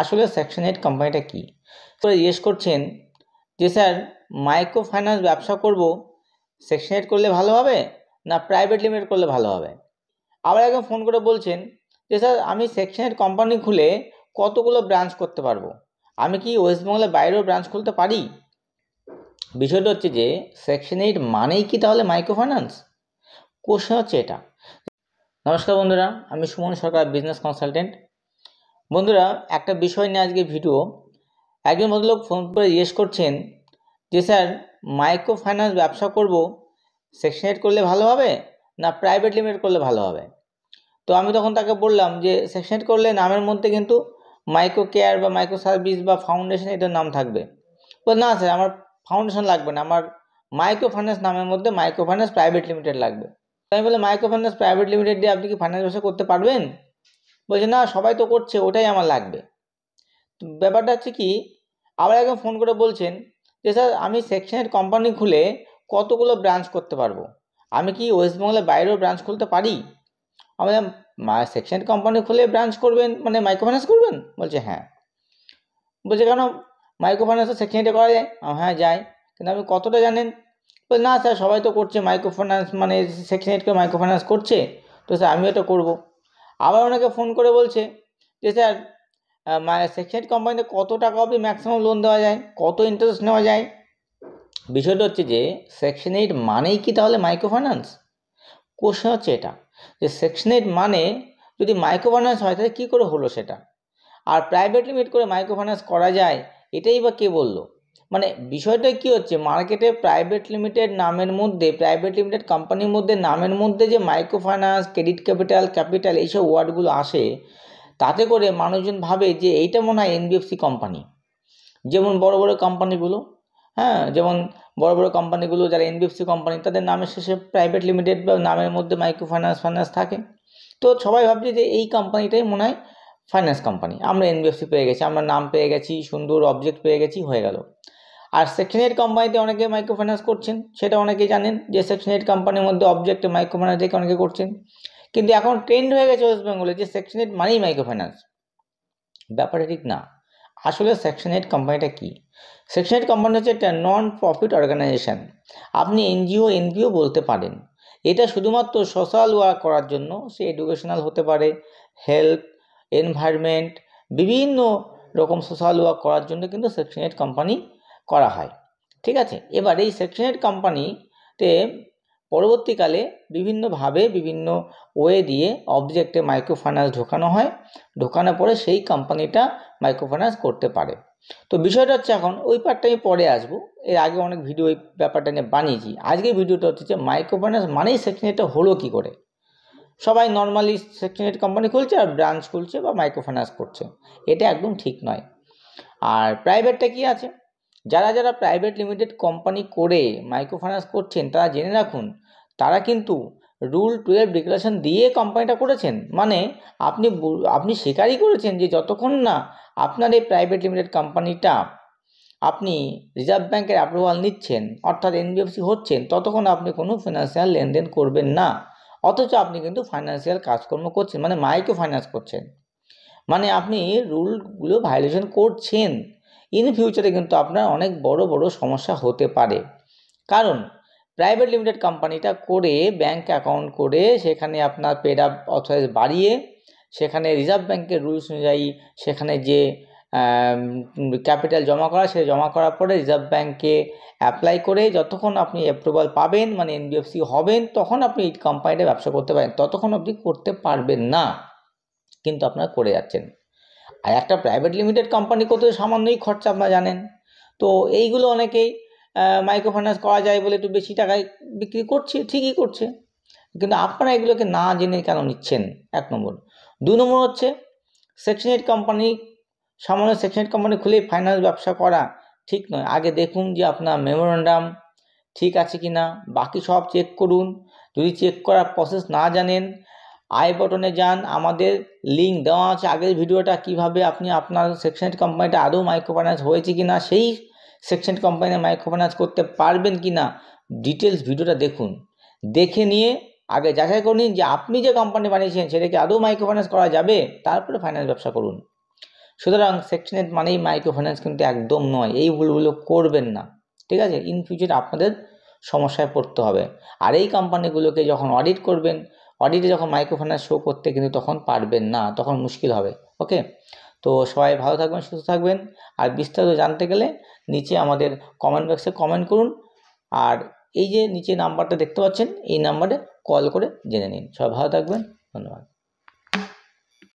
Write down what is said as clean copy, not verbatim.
আসলে সেকশন 8 কোম্পানিটা কি? জিজ্ঞেস করছেন যে স্যার মাইক্রো ফাইন্যান্স ব্যবসা করব, সেকশন 8 করলে ভালো হবে না প্রাইভেট লিমিটেড করলে ভালো হবে? আবার একজন ফোন করে বলছেন যে স্যার আমি সেকশন 8 কোম্পানি খুলে কতগুলো ব্রাঞ্চ করতে পারবো, আমি কি ওয়েস্ট বেঙ্গলের বাইরেও ব্রাঞ্চ খুলতে পারি? বিষয়টা হচ্ছে যে সেকশন 8 মানেই কি তাহলে মাইক্রো ফাইন্যান্স? কোশ্চেন হচ্ছে এটা। নমস্কার বন্ধুরা, আমি সুমন সরকার, বিজনেস কনসালটেন্ট। বন্ধুরা, একটা বিষয় নিয়ে আজকে ভিডিও। একজন ভদ্রলোক ফোন করে জিজ্ঞেস করছেন যে স্যার মাইক্রো ফাইন্যান্স ব্যবসা করব, সেকশন 8 করলে ভালো হবে না প্রাইভেট লিমিটেড করলে ভালো হবে? তো আমি তখন তাকে বললাম যে সেকশন 8 করলে নামের মধ্যে কিন্তু মাইক্রো কেয়ার বা মাইক্রো সার্ভিস বা ফাউন্ডেশন এটার নাম থাকবে। বল না স্যার, আমার ফাউন্ডেশন লাগবে না, আমার মাইক্রো ফাইন্যান্স নামের মধ্যে মাইক্রো ফাইন্যান্স প্রাইভেট লিমিটেড লাগবে। আমি বললাম মাইক্রো ফাইন্যান্স প্রাইভেট লিমিটেড দিয়ে আপনি কি ফাইন্যান্স ব্যবসা করতে পারবেন? বলছে না, সবাই তো করছে, ওটাই আমার লাগবে। তো ব্যাপারটা হচ্ছে কি, আবার একজন ফোন করে বলছেন যে স্যার আমি সেকশন 8 কোম্পানি খুলে কতগুলো ব্রাঞ্চ করতে পারবো, আমি কি ওয়েস্ট বেঙ্গলের বাইরেও ব্রাঞ্চ খুলতে পারি? আমি বললাম সেকশন 8 কোম্পানি খুলে ব্রাঞ্চ করবেন মানে মাইক্রো ফাইন্যান্স করবেন? বলছে হ্যাঁ। বলছে কেন, মাইক্রো ফাইন্যান্সও সেকশন 8 করা যায়? হ্যাঁ যায়, কিন্তু আপনি কতটা জানেন? বলে না স্যার, সবাই তো করছে মাইক্রো ফাইন্যান্স, মানে সেকশন 8 করে মাইক্রো ফাইন্যান্স করছে, তো স্যার আমিও এটা করবো। আবার অনেকে ফোন করে বলছে যে স্যার সেকশন 8 কোম্পানিতে কত টাকা অবধি ম্যাক্সিমাম লোন দেওয়া যায়, কত ইন্টারেস্ট নেওয়া যায়? বিষয়টা হচ্ছে যে সেকশন 8 মানেই কি তাহলে মাইক্রো ফাইন্যান্স? কোশ্চেন হচ্ছে এটা যে সেকশন 8 মানে যদি মাইক্রো ফাইন্যান্স হয় তাহলে কী করে হলো সেটা? আর প্রাইভেট লিমিট করে মাইক্রো ফাইন্যান্স করা যায়, এটাই বা কে বললো? মানে বিষয়টা কি হচ্ছে, মার্কেটে প্রাইভেট লিমিটেড নামের মধ্যে, প্রাইভেট লিমিটেড কোম্পানির মধ্যে নামের মধ্যে যে মাইক্রো ফাইন্যান্স, ক্রেডিট ক্যাপিটাল এইসব ওয়ার্ডগুলো আসে, তাতে করে মানুষজন ভাবে যে এইটা মনে হয় এনবিএফসি কোম্পানি। যেমন বড় বড় কোম্পানিগুলো, হ্যাঁ, যেমন বড় বড় কোম্পানিগুলো যারা এনবিএফসি কোম্পানি, তাদের নামের শেষে প্রাইভেট লিমিটেড বা নামের মধ্যে মাইক্রো ফাইন্যান্স থাকে। তো সবাই ভাবছে যে এই কোম্পানিটাই মনে হয় ফাইন্যান্স কোম্পানি, আমরা এনবিএফসি পেয়ে গেছি, আমরা নাম পেয়ে গেছি, সুন্দর অবজেক্ট পেয়ে গেছি, হয়ে গেল। আর সেকশন 8 কোম্পানিতে অনেকে মাইক্রো ফাইন্যান্স করছেন, সেটা অনেকেই জানেন যে সেকশন 8 কোম্পানির মধ্যে অবজেক্টে মাইক্রো ফাইন্যান্স দেখে অনেকে করছেন। কিন্তু এখন ট্রেন্ড হয়ে গেছে ওয়েস্ট বেঙ্গলে যে সেকশন 8 মানেই মাইক্রো ফাইন্যান্স। ব্যাপারটা ঠিক না। আসলে সেকশন 8 কোম্পানিটা কি? সেকশন 8 কোম্পানি হচ্ছে একটা নন প্রফিট অর্গানাইজেশন। আপনি এনজিও, এনপিও বলতে পারেন। এটা শুধুমাত্র সোশ্যাল ওয়ার্ক করার জন্য, সে এডুকেশনাল হতে পারে, হেলথ, এনভায়রনমেন্ট, বিভিন্ন রকম সোশ্যাল ওয়ার্ক করার জন্য কিন্তু সেকশন 8 কোম্পানি করা হয়। ঠিক আছে, এবার এই সেকশন 8 কোম্পানিতে পরবর্তীকালে বিভিন্নভাবে বিভিন্ন ওয়ে দিয়ে অবজেক্টে মাইক্রো ফাইন্যান্স ঢোকানো হয়, ঢোকানোর পরে সেই কোম্পানিটা মাইক্রো ফাইন্যান্স করতে পারে। তো বিষয়টা হচ্ছে এখন ওই পার্টটা আমি পরে আসবো, এর আগে অনেক ভিডিও এই ব্যাপারটা নিয়ে বানিয়েছি। আজকের ভিডিওটা হচ্ছে যে মাইক্রো ফাইন্যান্স মানেই সেকশন 8 হলো কী করে? সবাই নর্মালি সেকশন 8 কোম্পানি খুলছে আর ব্রাঞ্চ খুলছে বা মাইক্রো ফাইন্যান্স করছে, এটা একদম ঠিক নয়। আর প্রাইভেটটা কি আছে, যারা যারা প্রাইভেট লিমিটেড কোম্পানি করে মাইক্রো ফাইন্যান্স করছেন তারা জেনে রাখুন, তারা কিন্তু রুল 12 রেগুলেশন দিয়ে কোম্পানিটা করেছেন। মানে আপনি স্বীকারই করেছেন যে যতক্ষণ না আপনার এই প্রাইভেট লিমিটেড কোম্পানিটা আপনি রিজার্ভ ব্যাংকের অ্যাপ্রুভাল নিচ্ছেন, অর্থাৎ এনবিএফসি হচ্ছেন, ততক্ষণ আপনি কোনো ফিনান্সিয়াল লেনদেন করবেন না। অথচ আপনি কিন্তু ফাইন্যান্সিয়াল কাজকর্ম করছেন, মানে মাইক্রো ফাইন্যান্স করছেন, মানে আপনি রুলগুলো ভায়োলেশন করছেন। ইন ফিউচারে কিন্তু আপনার অনেক বড় বড় সমস্যা হতে পারে। কারণ প্রাইভেট লিমিটেড কোম্পানিটা করে ব্যাংক অ্যাকাউন্ট করে সেখানে আপনার পেড আপ অথরাইজ বাড়িয়ে সেখানে রিজার্ভ ব্যাংকের রুলস অনুযায়ী সেখানে যে ক্যাপিটাল জমা করা, সেটা জমা করার পরে রিজার্ভ ব্যাংকে অ্যাপ্লাই করে যতক্ষণ আপনি অ্যাপ্রুভাল পাবেন, মানে এনবিএফসি হবেন, তখন আপনি এই কোম্পানিটা ব্যবসা করতে পারেন, ততক্ষণ আপনি করতে পারবেন না, কিন্তু আপনারা করে যাচ্ছেন। আর একটা প্রাইভেট লিমিটেড কোম্পানি করতে সামান্যই খরচা, আপনারা জানেন। তো এইগুলো অনেকেই মাইক্রো ফাইন্যান্স করা যায় বলে একটু বেশি টাকায় বিক্রি করছে, ঠিকই করছে, কিন্তু আপনারা এগুলোকে না জেনে কেন নিচ্ছেন? 1 নম্বর। 2 নম্বর হচ্ছে সেকশন 8 কোম্পানি, সামান্য সেকশন 8 কোম্পানি খুলে ফাইন্যান্স ব্যবসা করা ঠিক নয়। আগে দেখুন যে আপনার মেমোরেন্ডাম ঠিক আছে কি না, বাকি সব চেক করুন। যদি চেক করার প্রসেস না জানেন, আই বটনে যান, আমাদের লিঙ্ক দেওয়া আছে আগের ভিডিওটা, কিভাবে আপনি আপনার সেকশন 8 কোম্পানিটা আদৌ মাইক্রো ফাইন্যান্স হয়েছে কি না, সেই সেকশন কোম্পানি মাইক্রো ফাইন্যান্স করতে পারবেন কি না, ডিটেলস ভিডিওটা দেখুন। দেখে নিয়ে আগে যাচাই করে নিন যে আপনি যে কোম্পানি বানিয়েছেন সেটাকে আদৌ মাইক্রো ফাইন্যান্স করা যাবে, তারপরে ফাইন্যান্স ব্যবসা করুন। সুতরাং সেকশন 8 মানেই মাইক্রো ফাইন্যান্স কিন্তু একদম নয়, এই ভুলগুলো করবেন না, ঠিক আছে? ইন ফিউচার আপনাদের সমস্যায় পড়তে হবে। আর এই কোম্পানিগুলোকে যখন অডিট করবেন, অডিটে যখন মাইক্রো ফাইন্যান্স শো করতে কিন্তু তখন পারবেন না, তখন মুশকিল হবে। ওকে, তো সবাই ভালো থাকবেন, সুস্থ থাকবেন। আর বিস্তারিত জানতে গেলে নিচে আমাদের কমেন্ট বক্সে কমেন্ট করুন, আর এই যে নিচে নাম্বারটা দেখতে পাচ্ছেন এই নাম্বারে কল করে জেনে নিন। সবাই ভালো থাকবেন, ধন্যবাদ।